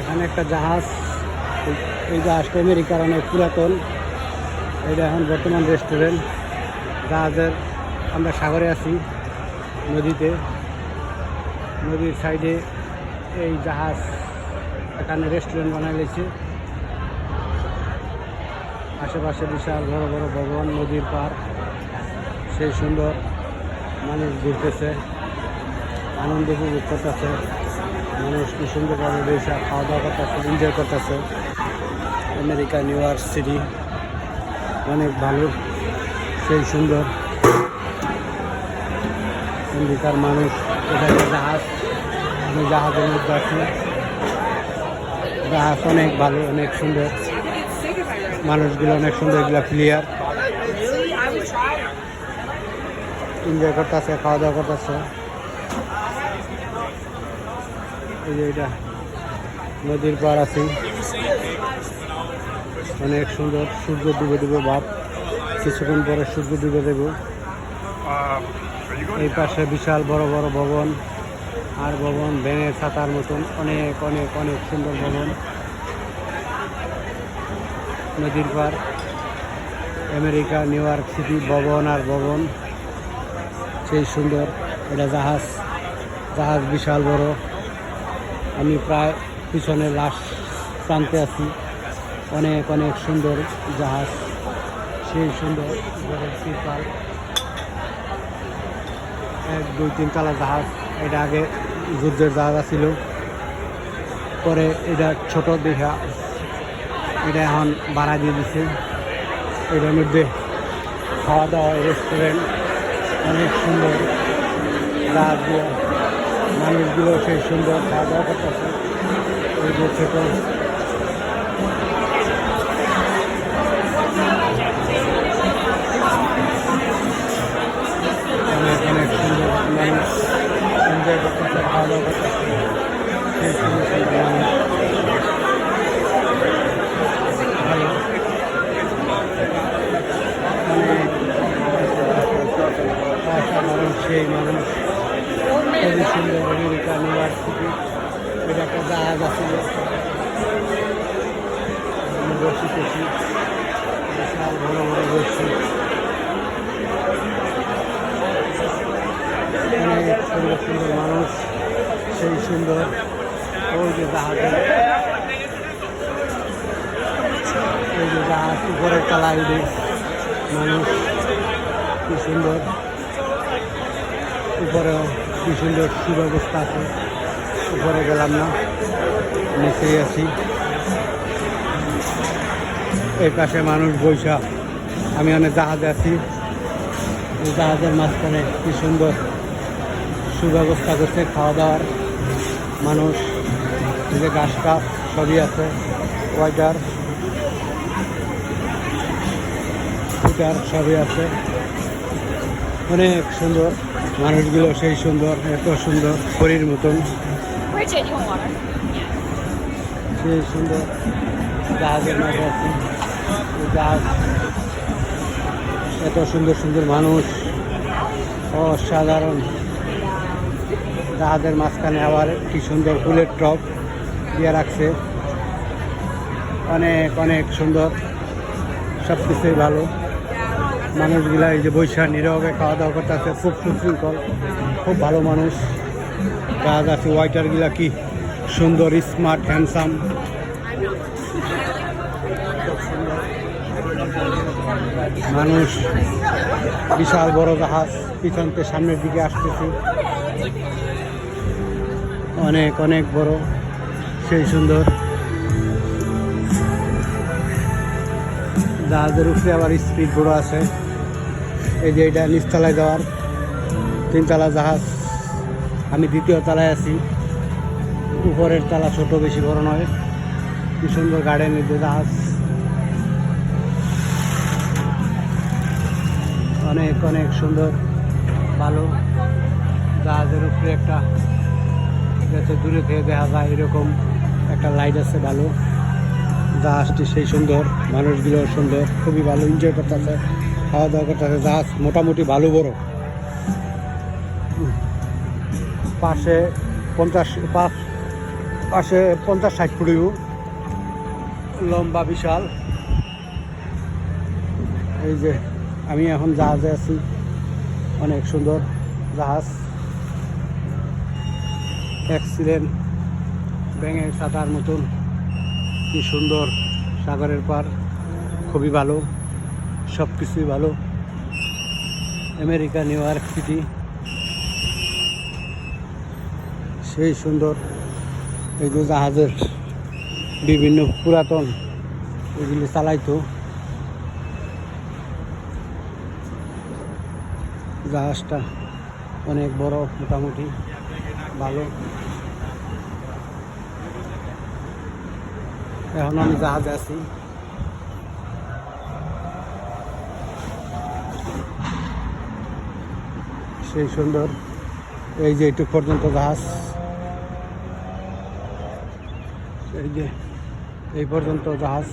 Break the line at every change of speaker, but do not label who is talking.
এখানে একটা জাহাজ, এই জাহাজটা আমেরিকার অনেক পুরাতন। এটা এখন বর্তমান রেস্টুরেন্ট। জাহাজের আমরা সাগরে আছি, নদীতে, নদীর সাইডে এই জাহাজ এখানে রেস্টুরেন্ট বানাই লেছে। আশেপাশে বিশাল বড় বড় ভবন, নদীর পার, সেই সুন্দর। মানুষ ঘুরতেছে, আনন্দ উপভোগ করতেছে। মানুষ কি সুন্দরভাবে বেশি খাওয়া দাওয়া করতেছে, এনজয় করতেছে। আমেরিকা নিউ ইয়র্ক সিটি অনেক ভালো, সেই সুন্দর। আমেরিকার মানুষ, এখানে জাহাজ, আমি জাহাজের মধ্যে আছি। জাহাজ অনেক ভালো, অনেক সুন্দর, মানুষগুলো অনেক সুন্দর, এগুলো ক্লিয়ার, এনজয় করতেছে, খাওয়া দাওয়া করতেছে। এই যে এটা নদীর পার আছি, অনেক সুন্দর। সূর্য ডুবে ডুবে ভাব, কিছুক্ষণ পরে সূর্য ডুবে দেব। এই পাশে বিশাল বড় বড় ভবন, আর ভবন ভেঙে ছাতার মতন, অনেক অনেক অনেক সুন্দর ভবন। নদীর পার, আমেরিকা নিউ ইয়র্ক সিটি, ভবন আর ভবন, সেই সুন্দর। এটা জাহাজ, জাহাজ বিশাল বড়। আমি প্রায় পিছনে লাস্ট প্রান্তে আছি। অনেক অনেক সুন্দর জাহাজ, সেই সুন্দর বড় তিরপাল, 1 2 3 তলা জাহাজ। এটা আগে যুদ্ধের জাহাজ ছিল, পরে এটা ছোট দেখা এটা এখন ভাড়া দিয়ে দিচ্ছে। এটার মধ্যে খাওয়া দাওয়া, রেস্টুরেন্ট, অনেক সুন্দর। জাহাজগুলো, মানুষগুলো সেই সুন্দর খাওয়া দাওয়া করতেছে। এই যে ছোট অনেক অনেক সুন্দর, মানুষ এনজয় করতেছে, খাওয়া দাওয়া করতেছে, সেই সুন্দর সুন্দর মানুষ। ভালো, অসাধারণ সেই মানুষ, খুবই সুন্দর। আমেরিকা নিউ ইয়র্ক সিটি, এটা একটা জাহাজ আসছিল, বসি টসি, বিশাল বড় বড় বসি, অনেক সুন্দর সুন্দর মানুষ, সেই সুন্দর। ওই যে জাহাজের, ওই যে জাহাজ উপরের তলায় উঠে মানুষ, কি সুন্দর। উপরেও কি সুন্দর সুব্যবস্থা আছে। উপরে গেলাম না, নিচেই আছি। এই পাশে মানুষ বৈশা, আমি অনেক জাহাজে আছি। এই জাহাজের মাঝখানে কি সুন্দর সুব্যবস্থা করছে খাওয়া দাওয়ার। মানুষ, এই যে ঘাস কাপ সবই আছে, ওয়াইটার ফুটার সবই আছে, অনেক সুন্দর। মানুষগুলো সেই সুন্দর, এত সুন্দর, পরীর মতন, সেই সুন্দর। জাহাজের মাঝে আছি, জাহাজ, এত সুন্দর সুন্দর মানুষ, অসাধারণ। জাহাজের মাঝখানে আবার কি সুন্দর ফুলের টব দিয়ে রাখছে, অনেক অনেক সুন্দর, সব কিছুই ভালো। মানুষগুলা এই যে বৈশা নীরবে খাওয়া দাওয়া করতে আছে, খুব সুশৃঙ্খল, খুব ভালো মানুষ। জাহাজ আছে, ওয়াইটারগুলা কি সুন্দর, স্মার্ট, হ্যান্ডসাম, মানুষ। বিশাল বড় জাহাজ, পিছনতে সামনের দিকে আসতেছে, অনেক অনেক বড়, সেই সুন্দর। জাহাজের উপরে আবার স্পিড বোট আছে। এই যে এটা নিচতলায় যাওয়ার 3 তলা জাহাজ, আমি 2য় তলায় আছি। উপরের তলা ছোট, বেশি বড় নয়। কি সুন্দর গার্ডেনের যে জাহাজ, অনেক অনেক সুন্দর, ভালো। জাহাজের উপরে একটা, যাতে দূরে থেকে দেখা যায় এরকম একটা লাইট আছে, ভালো। জাহাজটি সেই সুন্দর, মানুষগুলো সুন্দর, খুবই ভালো, এনজয় করতেছে, খাওয়া দাওয়া করতেছে। জাহাজ মোটামুটি ভালো বড়। পাশে 50 পাশে 50-60 ফুটিও লম্বা বিশাল। এই যে আমি এখন জাহাজে আছি, অনেক সুন্দর জাহাজ, এক্সিলেন্ট, ব্যাঙের ছাতার মতন, কি সুন্দর সাগরের পার, খুবই ভালো, সব কিছুই ভালো। আমেরিকা নিউ ইয়র্ক সিটি সেই সুন্দর। এই যে জাহাজের বিভিন্ন পুরাতন এগুলি চালাইতো, জাহাজটা অনেক বড়, মোটামুটি ভালো। এখন আমি জাহাজে আছি, সেই সুন্দর। এই যে একটু পর্যন্ত জাহাজ, এই যে এই পর্যন্ত জাহাজ।